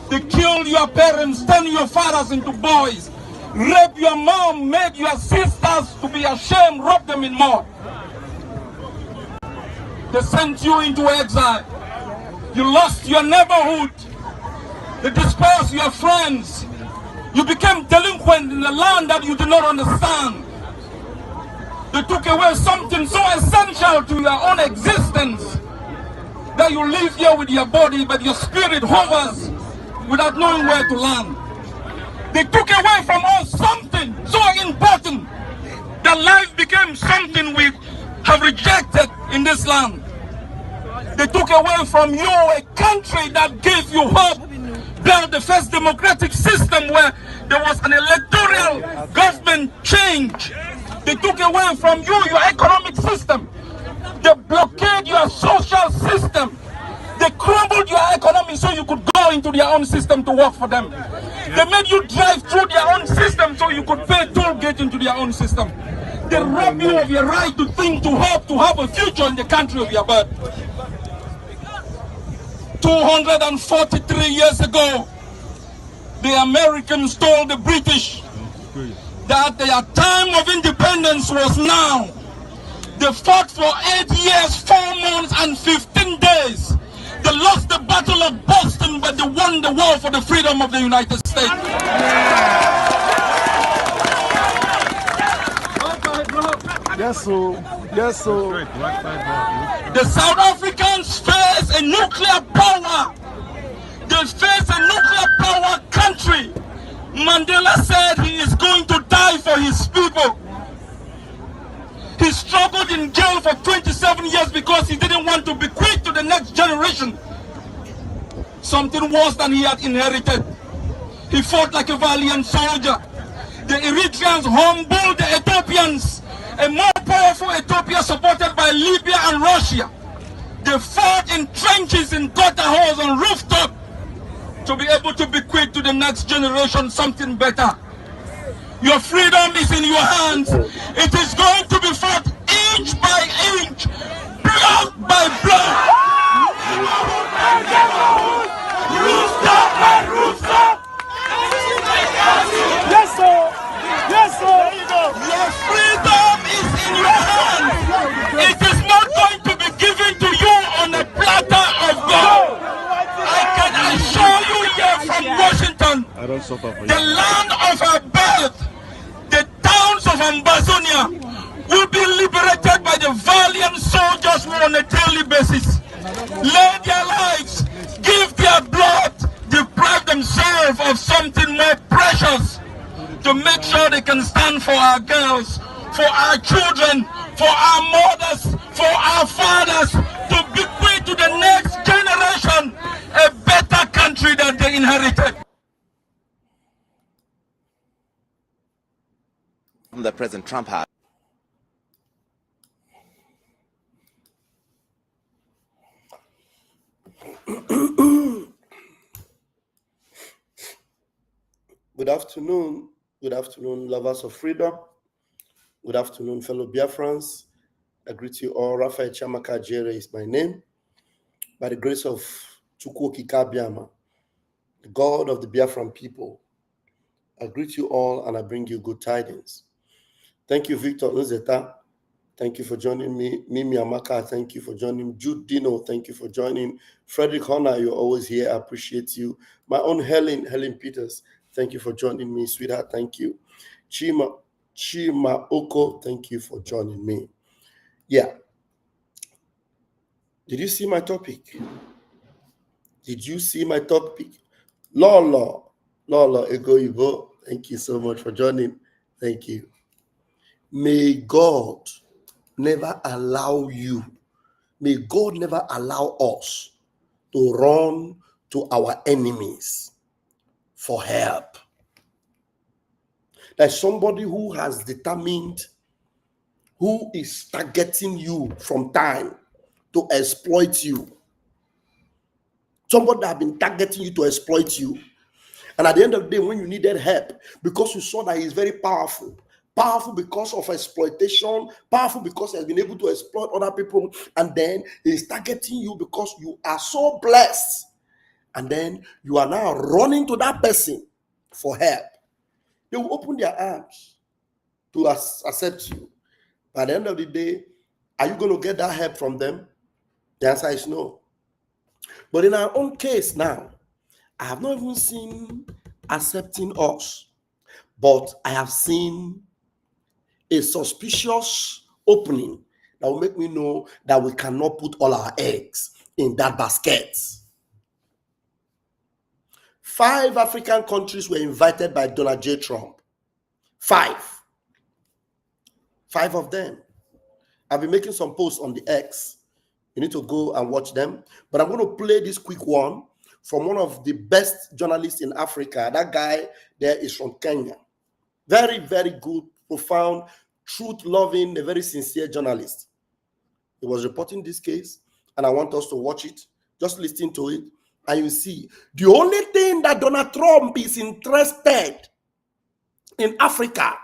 They killed your parents, turned your fathers into boys, raped your mom, made your sisters to be ashamed, robbed them in mud. They sent you into exile. You lost your neighborhood. They dispersed your friends. You became delinquent in a land that you did not understand. They took away something so essential to your own existence that you live here with your body, but your spirit hovers without knowing where to land. They took away from us something so important that life became something we have rejected in this land. They took away from you a country that gave you hope, built the first democratic system where there was an electoral government change. They took away from you your economic system. They blockade your social system. They crumbled your economy so you could go into their own system to work for them. They made you drive through their own system so you could pay toll gate into their own system. They robbed you of your right to think, to hope, to have a future in the country of your birth. 243 years ago, the Americans told the British that their time of independence was now. They fought for 8 years, 4 months, and 15 days. They lost the Battle of Boston, but they won the war for the freedom of the United States. Yes, sir. Yes, sir. The South Africans face a nuclear power. They face a nuclear power country. Mandela said he is going to die for his people. He struggled in jail for 27 years because he didn't want to bequeath to the next generation something worse than he had inherited. He fought like a valiant soldier. The Eritreans humbled the Ethiopians, a more powerful Ethiopia supported by Libya and Russia. They fought in trenches, in gutter holes, on rooftop to be able to bequeath to the next generation something better. Your freedom is in your hands. It is going to be fought inch by inch, block by block. Rooster by rooster. Yes, sir. Yes, sir. Your freedom is in your hands. It is not going to be given to you on a platter of gold. I can assure you here from Washington, the land of our birth, the towns of Ambazonia will be liberated by the valiant soldiers who on a daily basis lay their lives, give their blood, deprive themselves of something more precious to make sure they can stand for our girls, for our children, for our mothers, for our fathers, to bequeath to the next generation a better country that they inherited. That President Trump had. Good afternoon. Good afternoon, lovers of freedom. Good afternoon, fellow Biafrans. I greet you all. Raphael Chamaka Jere is my name. By the grace of Chukwu Kikabiama, the God of the Biafran people, I greet you all and I bring you good tidings. Thank you, Victor Nzeta. Thank you for joining me. Mimi Amaka, thank you for joining. Jude Dino, thank you for joining. Frederick Honor, you're always here. I appreciate you. My own Helen Peters, thank you for joining me, sweetheart. Thank you. Chima Oko, thank you for joining me. Yeah. Did you see my topic? Did you see my topic? Lolo Ego Ibo, thank you so much for joining. Thank you. May God never allow you, may God never allow us to run to our enemies for help. There's somebody who has determined, who is targeting you from time to exploit you. Somebody that has been targeting you to exploit you. And at the end of the day, when you needed help, because you saw that he is very powerful because of exploitation, powerful because he has been able to exploit other people, and then he's targeting you because you are so blessed and then you are now running to that person for help, they will open their arms to accept you. By the end of the day, are you going to get that help from them? The answer is no. But in our own case now, I have not even seen accepting us, but I have seen a suspicious opening that will make me know that we cannot put all our eggs in that basket. 5 African countries were invited by Donald J. Trump. 5. 5 of them. I've been making some posts on the X. You need to go and watch them. But I'm going to play this quick one from one of the best journalists in Africa. That guy there is from Kenya. Very, very good, profound, truth-loving, a very sincere journalist. He was reporting this case, and I want us to watch it. Just listen to it, and you see. The only thing that Donald Trump is interested in Africa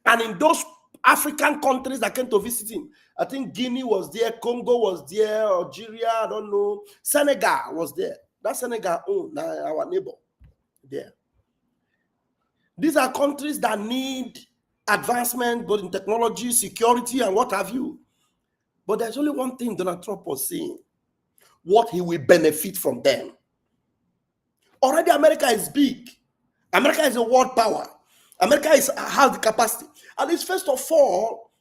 and in those African countries that came to visit him, I think Guinea was there, Congo was there, Algeria, I don't know, Senegal was there. That's Senegal, our neighbor there. These are countries that need advancement, both in technology, security, and what have you. But there's only one thing Donald Trump was saying: what he will benefit from them. Already America is big. America is a world power. America has the capacity. At least, first of all,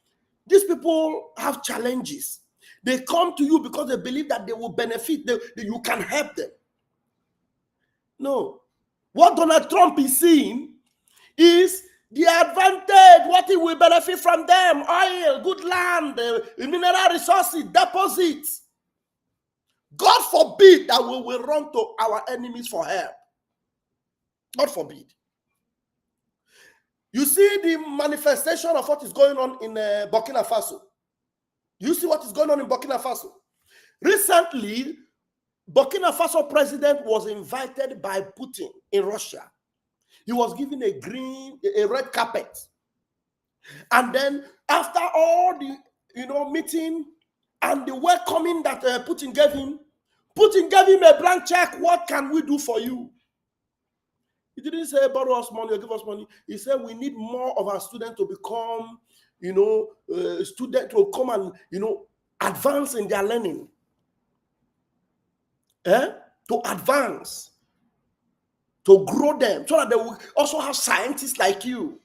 these people have challenges. They come to you because they believe that they will benefit, that you can help them. No. What Donald Trump is seeing is the advantage, what he will benefit from them: oil, good land, mineral resources, deposits. God forbid that we will run to our enemies for help. God forbid. You see the manifestation of what is going on in Burkina Faso. You see what is going on in Burkina Faso. Recently, Burkina Faso president was invited by Putin in Russia. He was given a red carpet. And then after all the meeting and the welcoming that Putin gave him a blank check. What can we do for you? He didn't say borrow us money or give us money. He said we need more of our students to become, students to come and, advance in their learning. To advance. To grow them so that they will also have scientists like you.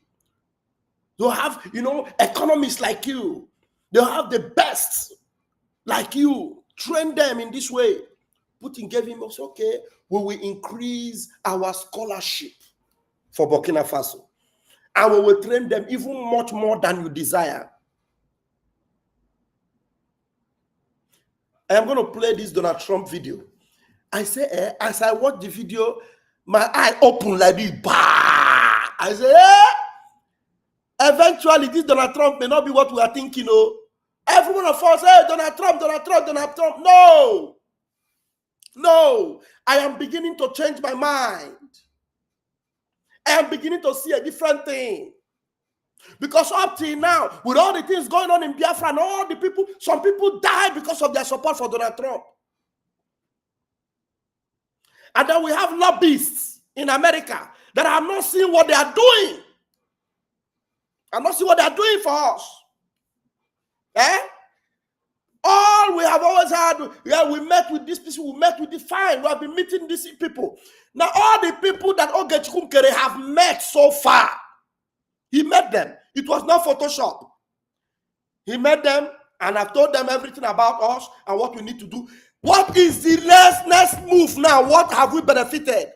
They'll have, economists like you. They'll have the best like you. Train them in this way. Putin gave him also, okay, we will increase our scholarship for Burkina Faso. And we will train them even much more than you desire. I am going to play this Donald Trump video. I say, as I watch the video, my eye open like this. Bah! I say, eventually this Donald Trump may not be what we are thinking. Every one of us, Donald Trump, Donald Trump, Donald Trump. No, I am beginning to change my mind. I am beginning to see a different thing. Because up till now, with all the things going on in Biafra and all the people, some people died because of their support for Donald Trump. And then we have lobbyists in America that are not seeing what they are doing. I'm not seeing what they are doing for us. All we have always had, we met with these people, we met with the fine, we have been meeting these people. Now, all the people that Ogechukwu Kere have met so far, he met them. It was not Photoshop. He met them, and I've told them everything about us and what we need to do. What is the next move now? What have we benefited?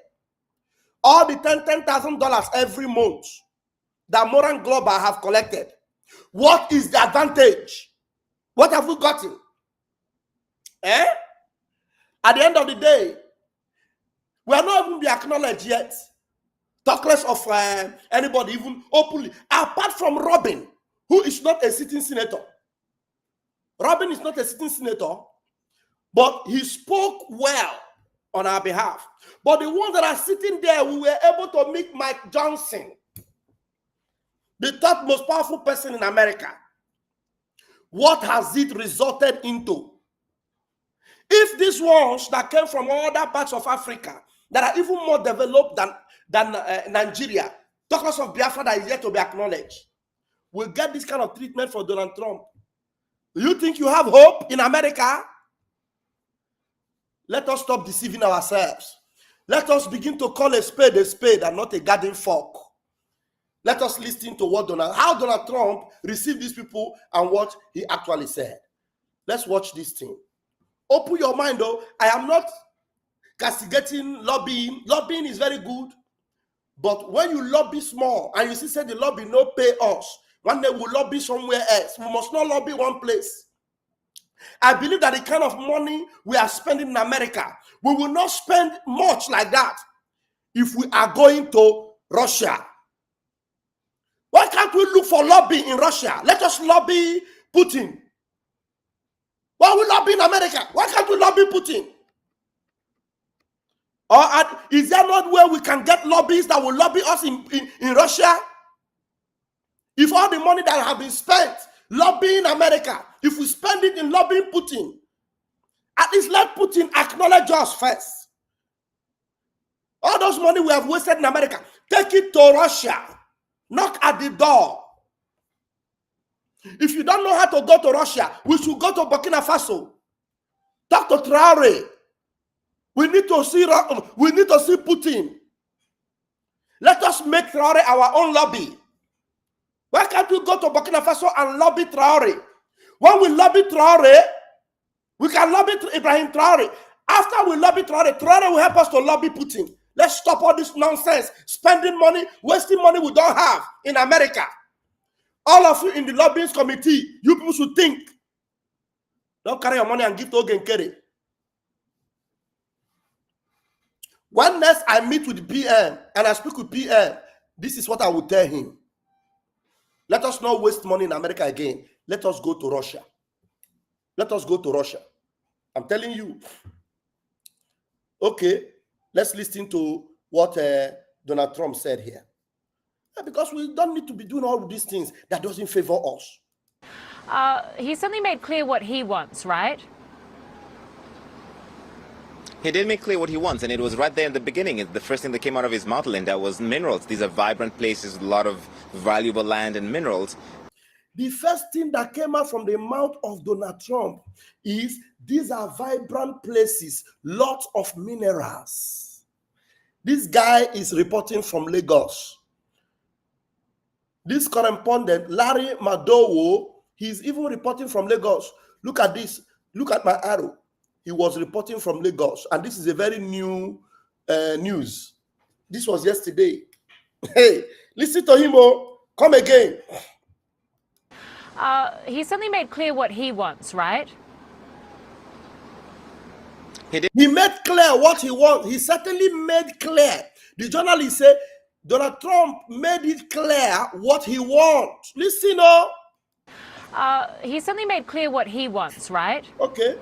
All the $10,000 every month that Moran Global have collected. What is the advantage? What have we gotten? At the end of the day, we are not even be acknowledged yet. Talk less of anybody even openly. Apart from Robin, who is not a sitting senator. Robin is not a sitting senator, but he spoke well on our behalf. But the ones that are sitting there, we were able to meet Mike Johnson, the third most powerful person in America. What has it resulted into? If these ones that came from other parts of Africa that are even more developed than Nigeria, talkers of Biafra that is yet to be acknowledged, will get this kind of treatment for Donald Trump, do you think you have hope in America? Let us stop deceiving ourselves. Let us begin to call a spade and not a garden fork. Let us listen to how Donald Trump received these people and what he actually said. Let's watch this thing. Open your mind, though. I am not castigating lobbying. Lobbying is very good. But when you lobby small and you see say the lobby no pay us, one day we'll lobby somewhere else. We must not lobby one place. I believe that the kind of money we are spending in America, we will not spend much like that if we are going to Russia. Why can't we look for lobby in Russia? Let us lobby Putin. Why we lobby in America? Why can't we lobby Putin? Or is there not where we can get lobbyists that will lobby us in Russia? If all the money that have been spent lobbying America, if we spend it in lobbying Putin, at least let Putin acknowledge us first. All those money we have wasted in America, take it to Russia. Knock at the door. If you don't know how to go to Russia, we should go to Burkina Faso. Talk to Traore. We need to see Putin. Let us make Traore our own lobby. Why can't we go to Burkina Faso and lobby Traore? When we lobby Traore, we can lobby Ibrahim Traore. After we lobby Traore, Traore will help us to lobby Putin. Let's stop all this nonsense, spending money, wasting money we don't have in America. All of you in the lobbying committee, you people should think. Don't carry your money and give to Ogenkere. When next I meet with the PM and I speak with PM, this is what I will tell him. Let us not waste money in America again. Let us go to Russia. Let us go to Russia. I'm telling you. Okay, let's listen to what Donald Trump said here. Because we don't need to be doing all of these things that doesn't favor us. He suddenly made clear what he wants, right? He did make clear what he wants, and it was right there in the beginning. The first thing that came out of his mouth, Linda, was minerals. These are vibrant places with a lot of valuable land and minerals. The first thing that came out from the mouth of Donald Trump is these are vibrant places, lots of minerals. This guy is reporting from Lagos. This correspondent, Larry Madowo, he's even reporting from Lagos. Look at this. Look at my arrow. He was reporting from Lagos, and this is a very new news. This was yesterday. Hey, listen to him, oh. Come again. He suddenly made clear what he wants, right? He made clear what he wants. He certainly made clear. The journalist said, Donald Trump made it clear what he wants. Listen, oh. He suddenly made clear what he wants, right? Okay.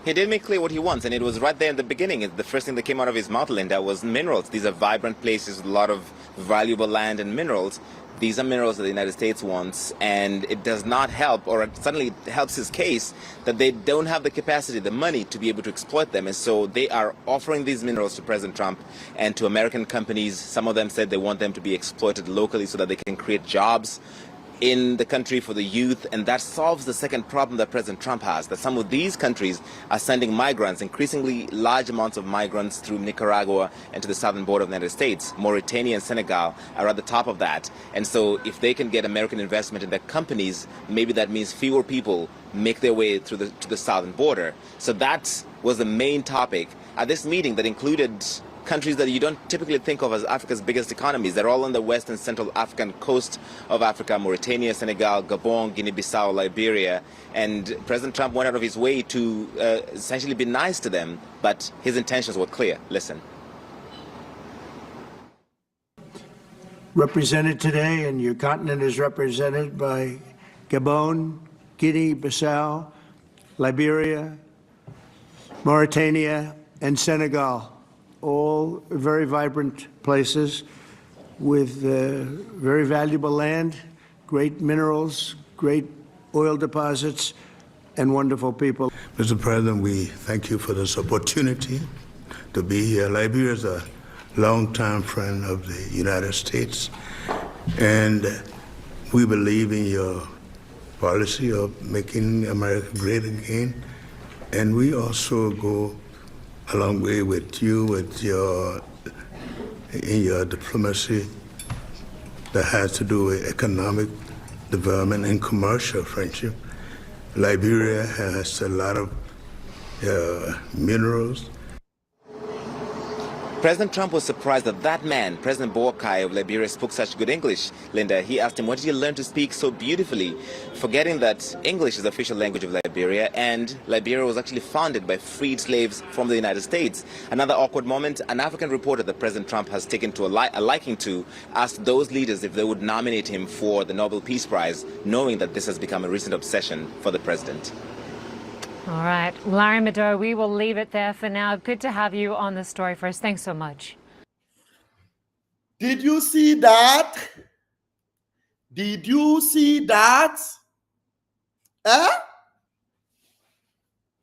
He did make clear what he wants, and it was right there in the beginning. The first thing that came out of his mouth, Linda, was minerals. These are vibrant places with a lot of valuable land and minerals. These are minerals that the United States wants, and it does not help, or it suddenly helps his case, that they don't have the capacity, the money to be able to exploit them. And so they are offering these minerals to President Trump and to American companies. Some of them said they want them to be exploited locally so that they can create jobs in the country for the youth, and that solves the second problem that President Trump has, that some of these countries are sending migrants, increasingly large amounts of migrants through Nicaragua and to the southern border of the United States. Mauritania and Senegal are at the top of that. And so if they can get American investment in their companies, maybe that means fewer people make their way through to the southern border. So that was the main topic at this meeting that included countries that you don't typically think of as Africa's biggest economies. They're all on the west and central African coast of Africa: Mauritania, Senegal, Gabon, Guinea-Bissau, Liberia. And President Trump went out of his way to essentially be nice to them, but his intentions were clear. Listen. Represented today, and your continent is represented by Gabon, Guinea-Bissau, Liberia, Mauritania, and Senegal. All very vibrant places with very valuable land, great minerals, great oil deposits, and wonderful people. Mr. President, we thank you for this opportunity to be here. Liberia is a longtime friend of the United States, and we believe in your policy of making America great again. And we also go a long way with you in your diplomacy that has to do with economic development and commercial friendship. Liberia has a lot of minerals. President Trump was surprised that that man, President Boakai of Liberia, spoke such good English. Linda, he asked him, what did you learn to speak so beautifully? Forgetting that English is the official language of Liberia, and Liberia was actually founded by freed slaves from the United States. Another awkward moment, an African reporter that President Trump has taken to a liking to asked those leaders if they would nominate him for the Nobel Peace Prize, knowing that this has become a recent obsession for the president. All right, Larry Mado, we will leave it there for now. Good to have you on the story for us. Thanks so much. Did you see that? Did you see that?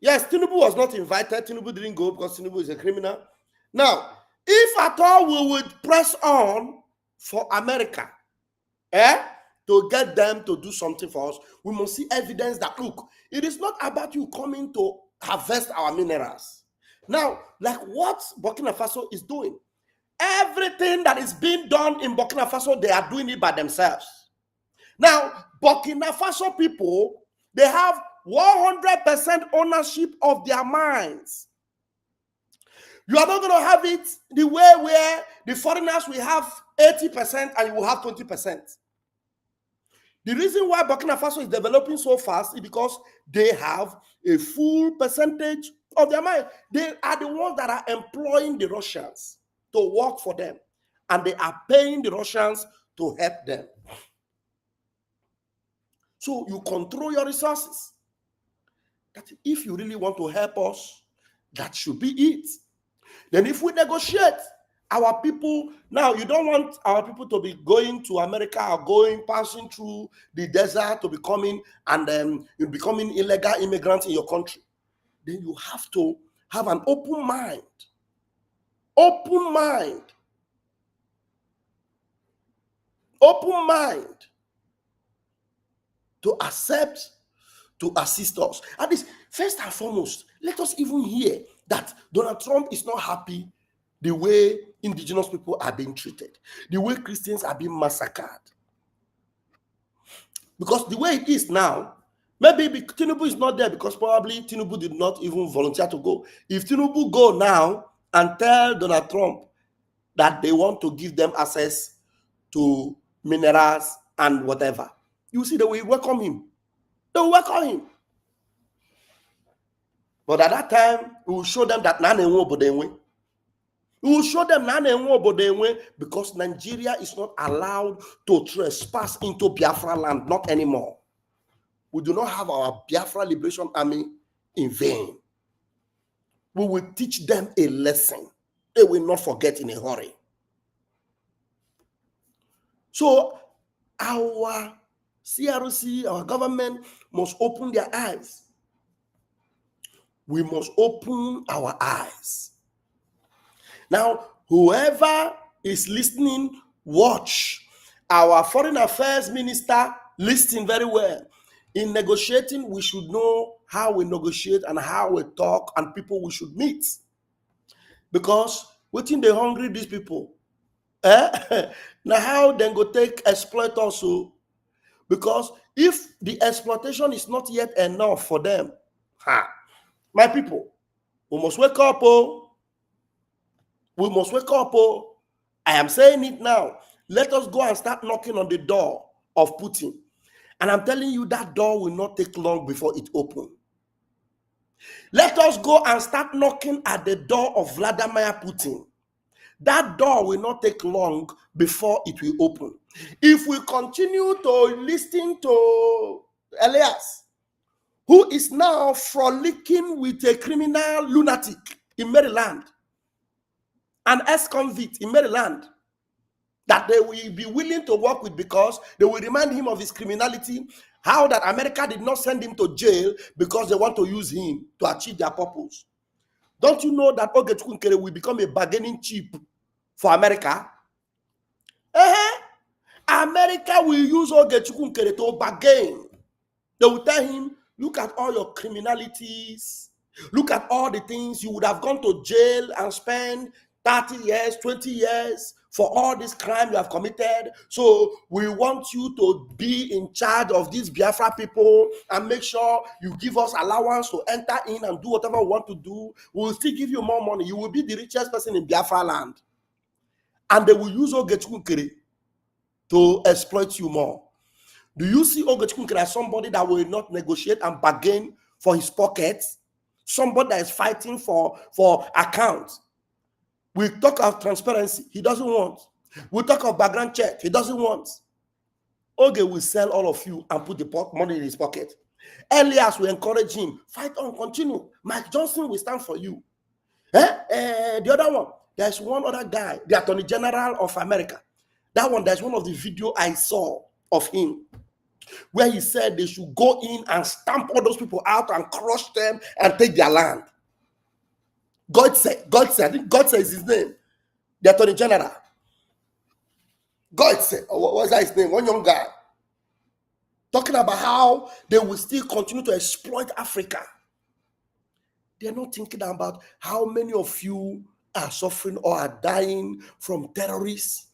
Yes, Tinubu was not invited. Tinubu didn't go because Tinubu is a criminal. Now, if at all we would press on for America, to get them to do something for us, we must see evidence that, look, it is not about you coming to harvest our minerals. Now, like what Burkina Faso is doing, everything that is being done in Burkina Faso, they are doing it by themselves. Now, Burkina Faso people, they have 100% ownership of their mines. You are not going to have it the way where the foreigners will have 80% and you will have 20%. The reason why Burkina Faso is developing so fast is because they have a full percentage of their mine. They are the ones that are employing the Russians to work for them, and they are paying the Russians to help them. So you control your resources. That if you really want to help us, that should be it. Then if we negotiate, our people, now you don't want our people to be going to America or passing through the desert to becoming, and then you're becoming illegal immigrants in your country. Then you have to have an open mind. Open mind. Open mind to accept, to assist us. And this, first and foremost, let us even hear that Donald Trump is not happy the way indigenous people are being treated, the way Christians are being massacred. Because the way it is now, maybe Tinubu is not there because probably Tinubu did not even volunteer to go. If Tinubu go now and tell Donald Trump that they want to give them access to minerals and whatever, you see, they will welcome him. They will welcome him. But at that time, we will show them that we will show them because Nigeria is not allowed to trespass into Biafra land, not anymore. We do not have our Biafra Liberation Army in vain. We will teach them a lesson they will not forget in a hurry. So our CRC, our government must open their eyes. We must open our eyes. Now, whoever is listening, watch. Our foreign affairs minister, listen very well. In negotiating, we should know how we negotiate and how we talk and people we should meet. Because within the hungry, these people, now how they go take exploit also? Because if the exploitation is not yet enough for them, my people, we must wake up, we must wake up. I am saying it now. Let us go and start knocking on the door of Putin. And I'm telling you, that door will not take long before it opens. Let us go and start knocking at the door of Vladimir Putin. That door will not take long before it will open. If we continue to listen to Elias, who is now frolicking with a criminal lunatic in Maryland, an ex-convict in Maryland, that they will be willing to work with because they will remind him of his criminality How that America did not send him to jail because they want to use him to achieve their purpose. Don't you know that Ogechukwu Nkere will become a bargaining chip for America? America will use Ogechukwu Nkere to bargain. They will tell him, look at all your criminalities. Look at all the things you would have gone to jail and spend 30 years, 20 years for all this crime you have committed. So we want you to be in charge of these Biafra people and make sure you give us allowance to enter in and do whatever we want to do. We will still give you more money. You will be the richest person in Biafra land. And they will use Ogechukwu Nkere to exploit you more. Do you see Ogechukwu Nkere as somebody that will not negotiate and bargain for his pockets? Somebody that is fighting for accounts. We talk of transparency, he doesn't want. We talk of background check, he doesn't want. Oge will sell all of you and put the money in his pocket. Elias will encourage him, fight on, continue. Mike Johnson will stand for you. The other one, there's one other guy, the Attorney General of America. That one, there's one of the video I saw of him, where he said they should go in and stamp all those people out and crush them and take their land. God said, I think God says his name, the Attorney General. God said, what was that his name? One young guy. Talking about how they will still continue to exploit Africa. They're not thinking about how many of you are suffering or are dying from terrorists.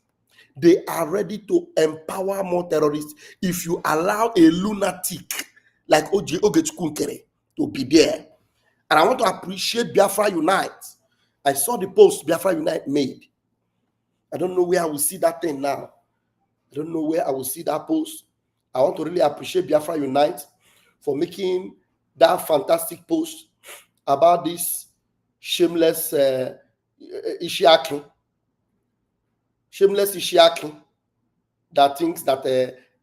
They are ready to empower more terrorists if you allow a lunatic like Ogechukwu Nkere to be there. And I want to appreciate Biafra Unite. I saw the post Biafra Unite made. I don't know where I will see that thing now. I don't know where I will see that post. I want to really appreciate Biafra Unite for making that fantastic post about this shameless Ishiaki. Shameless Ishiaki that thinks that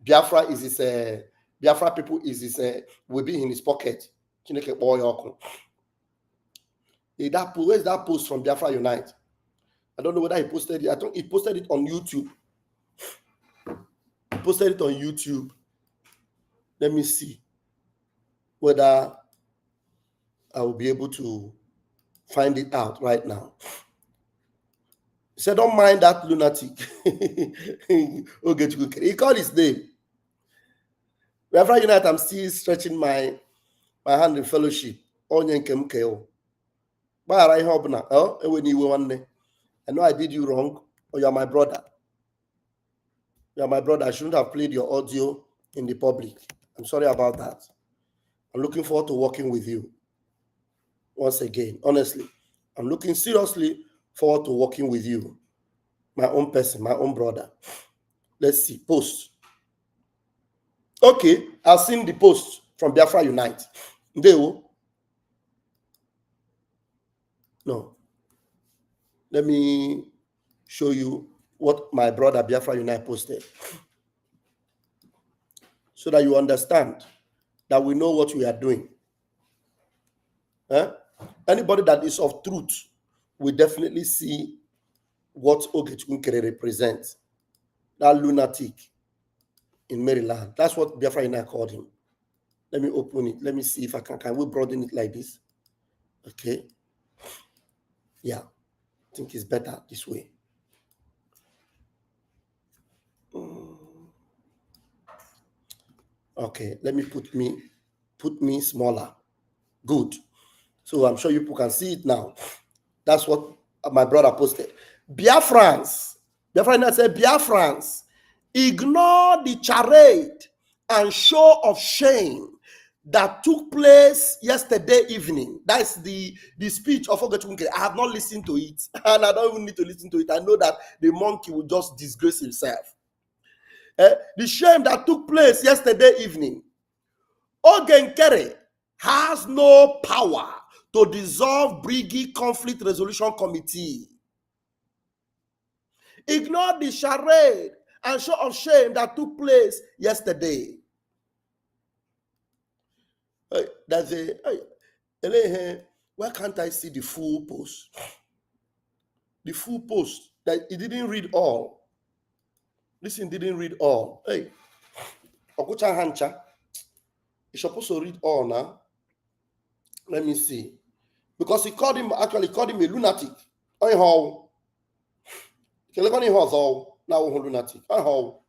Biafra is his Biafra people is his will be in his pocket. Where's that post from Biafra Unite? I don't know whether he posted it. I think he posted it on YouTube. He posted it on YouTube. Let me see whether I will be able to find it out right now. He said, don't mind that lunatic. He called his name. Biafra Unite, I'm still stretching my hand in fellowship. I know I did you wrong, or you are my brother. You are my brother. I shouldn't have played your audio in the public. I'm sorry about that. I'm looking forward to working with you. Once again, honestly, I'm looking seriously forward to working with you. My own person, my own brother. Let's see, post. Okay, I've seen the post from Biafra Unite. No. Let me show you what my brother Biafra Unite posted, so that you understand that we know what we are doing. Anybody that is of truth will definitely see what Ogechukwu Nkere represents. That lunatic in Maryland. That's what Biafra Unite called him. Let me open it. Let me see if I can we broaden it like this? Okay. Yeah. I think it's better this way. Okay, let me put me smaller. Good. So I'm sure you people can see it now. That's what my brother posted. Biafrans said, Biafrans, ignore the charade and show of shame that took place yesterday evening. That's the speech of Ogechukwu Nkere. I have not listened to it, and I don't even need to listen to it. I know that the monkey will just disgrace himself. The shame that took place yesterday evening. Oge Nkere has no power to dissolve Brigi Conflict Resolution Committee. Ignore the charade and show of shame that took place yesterday. Why can't I see the full post? The full post that it didn't read all. Listen, didn't read all. Hey, Okucha Hancha. He's supposed to read all now. Let me see. Because he called him a lunatic. I how. Now lunatic. I how.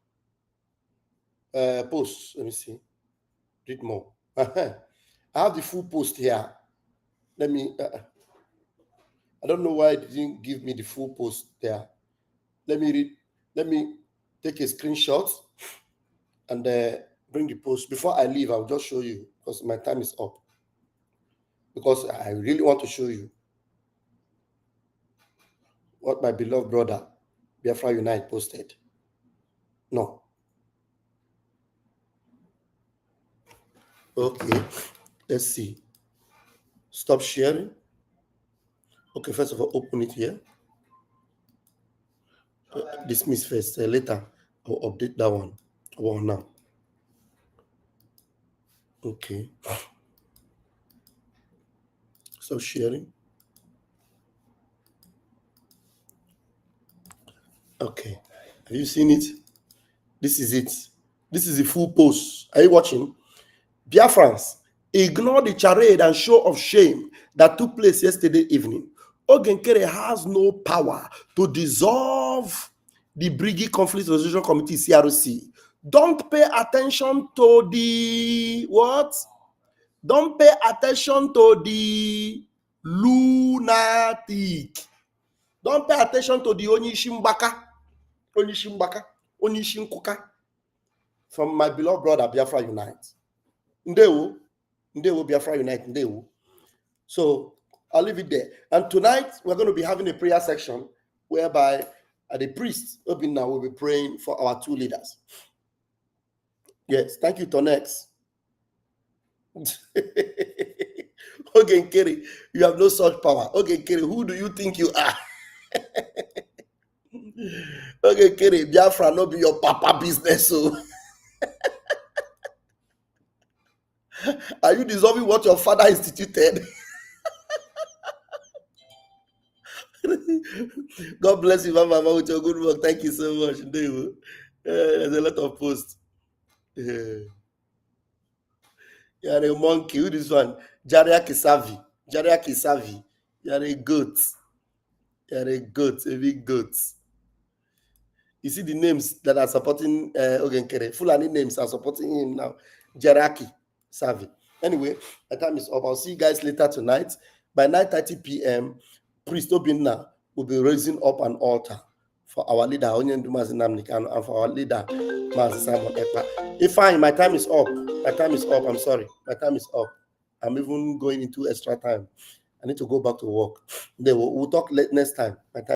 Post. Let me see. Read more. I have the full post here. Let me. I don't know why it didn't give me the full post there. Let me read. Let me take a screenshot and bring the post. Before I leave, I'll just show you because my time is up. Because I really want to show you what my beloved brother, Biafra Unite, posted. No. Okay. Let's see. Stop sharing. Okay, first of all, open it here. Dismiss first. Later, I'll update that one. Well, now. Okay. Stop sharing. Okay. Have you seen it? This is it. This is the full post. Are you watching? Biafrans, ignore the charade and show of shame that took place yesterday evening. Ogenkere has no power to dissolve the Brigi Conflict Resolution Committee, CRC. Don't pay attention to the what? Don't pay attention to the lunatic. Don't pay attention to the Onishimbaka from my beloved brother Biafra Unite. Ndewo Biafra Unite, Ndewo. So I'll leave it there. And tonight we're going to be having a prayer section whereby the priest Obinna will be praying for our two leaders. Yes, thank you, Tonex. Ogenkere, you have no such power. Ogenkere, who do you think you are? Ogenkere, Biafra no be your papa business. So are you dissolving what your father instituted? God bless you, Mama, with your good work. Thank you so much. There's a lot of posts. You are a monkey. Who is this one? Jaria Kisavi. You are a goat. You are a goat, a big goat. You see the names that are supporting Ogenkere. Fulani names are supporting him now. Jaraki Savi. Anyway, my time is up. I'll see you guys later tonight. By 9:30 p.m., Priest Obinna will be raising up an altar for our leader, Onyendu Mazinamnikan, and for our leader, Mazi Simon Ekpa. If fine, my time is up. My time is up. I'm sorry. My time is up. I'm even going into extra time. I need to go back to work. We'll talk next time. My time